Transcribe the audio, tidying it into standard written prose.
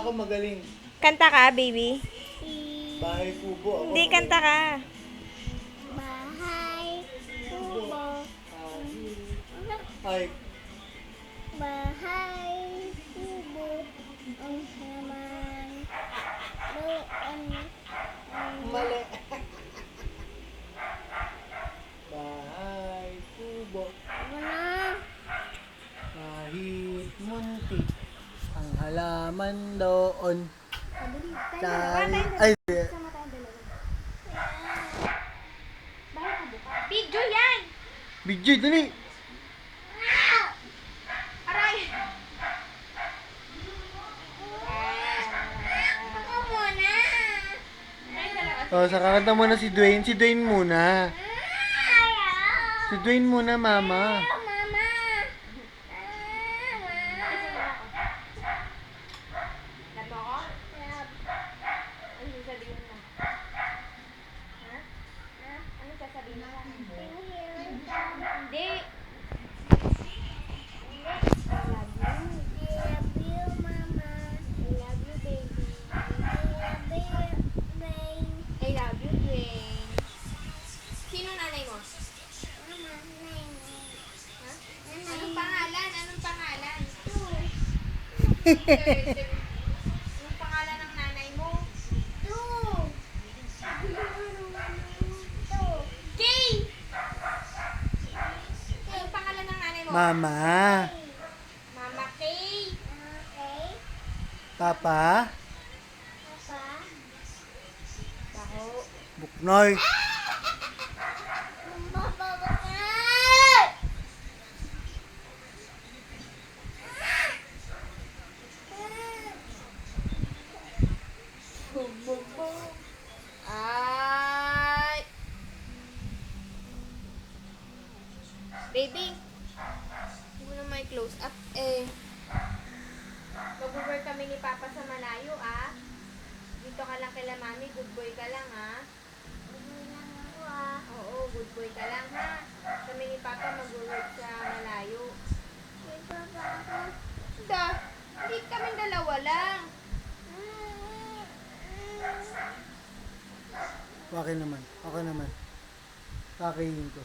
Ako magaling. Kanta ka, baby. Bahay kubo. Ako Hindi, magaling. kanta ka. Bahay kubo. Ay, Bahay kubo. Ang naman doon. mali. Bahay kubo. Wala. Kahit munti. Ang halaman doon. Ay, Video yan! Bidyo, dali. Aray! Ako muna. Oh, sa kakanta muna si Dwayne. Si Dwayne muna. Ayaw. Si Dwayne muna, mama. Mama. Gato ko? Ano sasabihin mo? Ha? Ano sasabihin mo? Hindi. I love you, Dwayne. Sino nanay mo? Ha? Anong pangalan? Anong pangalan? Anong pangalan ng nanay mo? Kay! Anong pangalan ng nanay mo? Mama. Mama Kay. Papa. Baho. Buknoy. Bum, bum, bum. Ay! Baby, hindi mo na may close up eh. Mag-work kami ni Papa sa malayo ah. Dito ka lang kila Mami, good boy ka lang ah. Oo, good boy ka lang ha. Kami ni Papa mag-work sa malayo. Hindi kami dalawa lang. Okay naman. Okay naman. Kakainin ko.